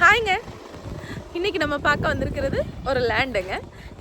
ஹாய்ங்க, இன்றைக்கி நம்ம பார்க்க வந்திருக்கிறது ஒரு லேண்டுங்க.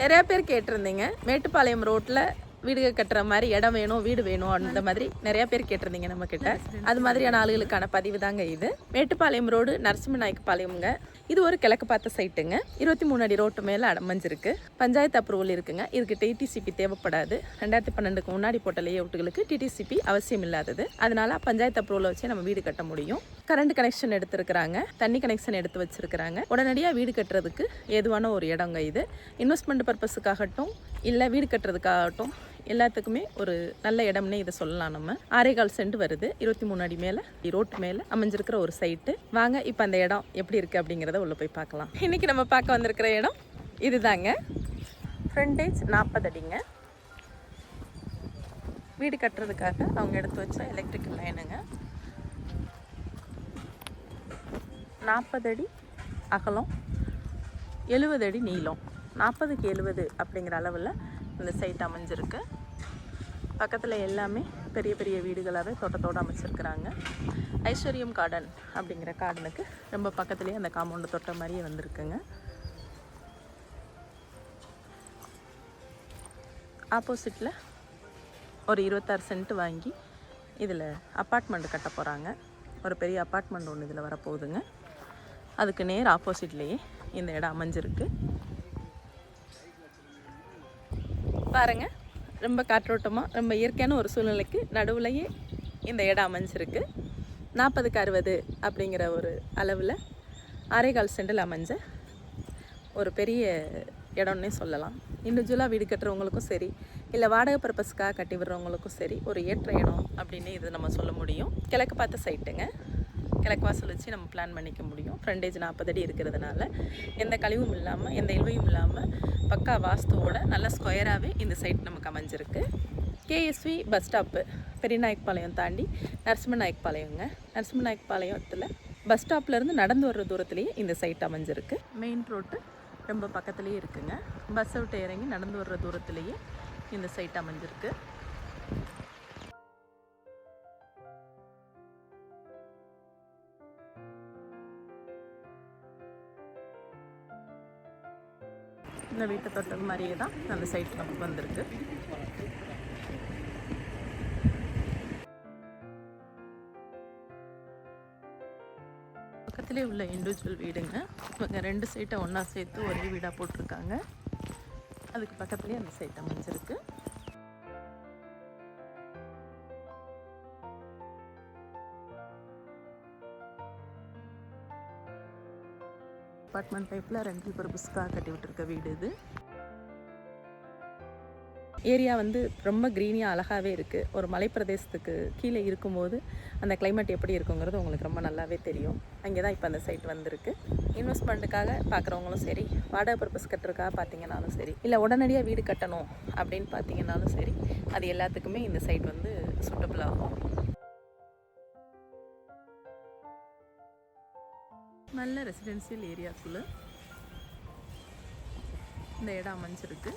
நிறையா பேர் கேட்டிருந்தீங்க, மேட்டுப்பாளையம் ரோட்டில் வீடு கட்டுற மாதிரி இடம் வேணும், வீடு வேணும், அந்த மாதிரி நிறையா பேர் கேட்டிருந்தீங்க நம்மக்கிட்ட. அது மாதிரியான ஆளுகளுக்கான பதிவு தாங்க இது. மேட்டுப்பாளையம் ரோடு நரசிம்மநாயக்கபாளையம்ங்க. இது ஒரு கிழக்கு பார்த்த சைட்டுங்க. 23 அடி ரோட்டு மேலே அமைஞ்சிருக்கு. பஞ்சாயத்து அப்ரூவல் இருக்குங்க. இதுக்கு டிடிசிபி தேவைப்படாது. 2012க்கு முன்னாடி போட்ட லேஅவுட்டுகளுக்கு டிடிசிபி அவசியம் இல்லாதது. அதனால பஞ்சாயத்து அப்ரூவல் வச்சு நம்ம வீடு கட்ட முடியும். கரண்ட் கனெக்ஷன் எடுத்துருக்குறாங்க, தண்ணி கனெக்ஷன் எடுத்து வச்சிருக்கிறாங்க. உடனடியாக வீடு கட்டுறதுக்கு ஏதுவான ஒரு இடங்க இது. இன்வெஸ்ட்மெண்ட் பர்பஸுக்காகட்டும் இல்லை வீடு கட்டுறதுக்காகட்டும் எல்லாத்துக்குமே ஒரு நல்ல இடம்னே இதை சொல்லலாம். நம்ம 6.25 சென்ட் வருது. 23 அடி மேலே ரோட்டு மேலே அமைஞ்சிருக்கிற ஒரு சைட்டு. வாங்க இப்போ அந்த இடம் எப்படி இருக்குது அப்படிங்கிறத உள்ள போய் பார்க்கலாம். இன்றைக்கி நம்ம பார்க்க வந்திருக்கிற இடம் இதுதாங்க. ஃப்ரண்டேஜ் 40 அடிங்க. வீடு கட்டுறதுக்காக அவங்க எடுத்து வச்ச எலக்ட்ரிக்கல் லைனுங்க. 40 அடி அகலம், 70 அடி நீளம். 40க்கு 70 அப்படிங்கிற அளவில் இந்த சைட் அமைஞ்சிருக்கு. பக்கத்தில் எல்லாமே பெரிய பெரிய வீடுகளாகவே தோட்டத்தோடு அமைச்சிருக்கிறாங்க. ஐஸ்வர்யம் கார்டன் அப்படிங்கிற கார்டனுக்கு ரொம்ப பக்கத்துலேயே அந்த காம்பவுண்டு தொட்ட மாதிரியே வந்திருக்குங்க. ஆப்போசிட்டில் ஒரு 26 சென்ட் வாங்கி இதில் அப்பார்ட்மெண்ட் கட்ட போகிறாங்க. ஒரு பெரிய அப்பார்ட்மெண்ட் ஒன்று இதில் வரப்போகுதுங்க. அதுக்கு நேர் ஆப்போசிட்லேயே இந்த இடம் அமைஞ்சிருக்கு. பாருங்க, ரொம்ப காற்றோட்டமாக ரொம்ப இயற்கையான ஒரு சூழ்நிலைக்கு நடுவுலையே இந்த இடம் அமைஞ்சிருக்கு. 40க்கு 60 அப்படிங்கிற ஒரு அளவில் 6.25 சென்டில் அமைஞ்ச ஒரு பெரிய இடம்னே சொல்லலாம். இண்டிவிஜுவலாக வீடு கட்டுறவங்களுக்கும் சரி, இல்லை வாடகை பர்பஸ்க்காக கட்டி விடுறவங்களுக்கும் சரி, ஒரு ஏற்ற இடம் அப்படின்னு இது நம்ம சொல்ல முடியும். கிழக்கு பார்த்த சைட்டுங்க. கிழக்கு வாசல் வச்சு நம்ம பிளான் பண்ணிக்க முடியும். ஃப்ரண்டேஜ் 40 அடி இருக்கிறதுனால எந்த கழிவும் இல்லாமல், எந்த இழுவையும் இல்லாமல் பக்கா வாஸ்துவோட நல்ல ஸ்கொயராகவே இந்த சைட் நமக்கு அமைஞ்சிருக்கு. கேஎஸ்வி பஸ் ஸ்டாப்பு பெரியநாயக்கபாளையம் தாண்டி நரசிம்மநாயக்கபாளையங்க. நரசிம்மநாயக்கபாளையத்தில் பஸ் ஸ்டாப்லேருந்து நடந்து வர்ற தூரத்துலேயே இந்த சைட் அமைஞ்சிருக்கு. மெயின் ரோட்டு ரொம்ப பக்கத்துலேயே இருக்குங்க. பஸ்ஸை விட்டு இறங்கி நடந்து வர்ற தூரத்துலேயே இந்த சைட் அமைஞ்சிருக்கு. இந்த வீட்டை தொட்டது மாதிரியே தான் அந்த சைட் நமக்கு வந்திருக்கு. பக்கத்திலே உள்ள இண்டிவிஜுவல் வீடுங்க. இவங்க 2 சைட்டை ஒன்றா சேர்த்து ஒரே வீடாக போட்டிருக்காங்க. அதுக்கு பக்கத்துலேயே அந்த சைட் அமைஞ்சிருக்கு. அப்பார்ட்மெண்ட் டைப்பில் ரெண்டல் பர்பஸ்க்காக கட்டி விட்டுருக்க வீடு இது. ஏரியா வந்து ரொம்ப க்ரீனியாக அழகாகவே இருக்குது. ஒரு மலைப்பிரதேசத்துக்கு கீழே இருக்கும்போது அந்த கிளைமேட் எப்படி இருக்குங்கிறது உங்களுக்கு ரொம்ப நல்லாவே தெரியும். அங்கே தான் இப்போ அந்த சைட் வந்திருக்கு. இன்வெஸ்ட்மெண்ட்டுக்காக பார்க்குறவங்களும் சரி, வாடகை பர்பஸ் கட்டுறதுக்காக பார்த்தீங்கன்னாலும் சரி, இல்லை உடனடியாக வீடு கட்டணும் அப்படின்னு பார்த்தீங்கன்னாலும் சரி, அது எல்லாத்துக்குமே இந்த சைட் வந்து சூட்டபிள் ஆகும். நல்ல ரெசிடென்சியல் ஏரியாக்குள்ளே இந்த இடம் அமைஞ்சிருக்கு.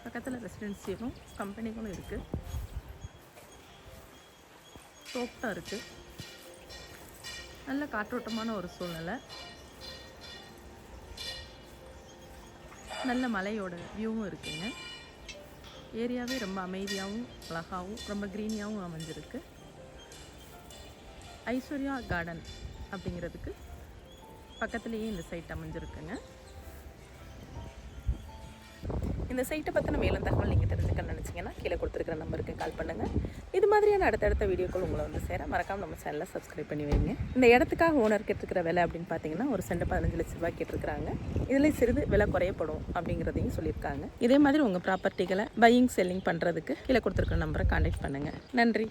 பக்கத்தில் ரெசிடென்சியலும் கம்பெனிகளும் இருக்குது. தோட்டம் இருக்குது. நல்ல காற்றோட்டமான ஒரு சூழ்நிலை. நல்ல மலையோட வியூவும் இருக்குங்க. ஏரியாவே ரொம்ப அமைதியாகவும் அழகாகவும் ரொம்ப க்ரீனியாகவும் அமைஞ்சிருக்கு. ஐஸ்வர்யா கார்டன் அப்படிங்கிறதுக்கு பக்கத்துலேயே இந்த சைட் அமைஞ்சிருக்குங்க. இந்த சைட்டை பற்றின மேலும் தகவல் நீங்கள் தெரிஞ்சுக்கணும்னு நினச்சிங்கன்னா கீழே கொடுத்துருக்கிற நம்பருக்கு கால் பண்ணுங்கள். இது மாதிரியான அடுத்தடுத்த வீடியோக்கள் உங்களை வந்து சேர மறக்காமல் நம்ம சேனலை சப்ஸ்கிரைப் பண்ணி வைங்க. இந்த இடத்துக்காக ஓனர் கேட்டிருக்கிற விலை அப்படின்னு பார்த்தீங்கன்னா ஒரு சென்ட் 15 லட்ச ரூபாய் கேட்டிருக்கிறாங்க. இதில் சிறிது விலை குறையப்படும் அப்படிங்கிறதையும் சொல்லியிருக்காங்க. இதே மாதிரி உங்கள் ப்ராப்பர்ட்டிகளை பையிங் செல்லிங் பண்ணுறதுக்கு கீழே கொடுத்துருக்கிற நம்பரை கான்டாக்ட் பண்ணுங்கள். நன்றி.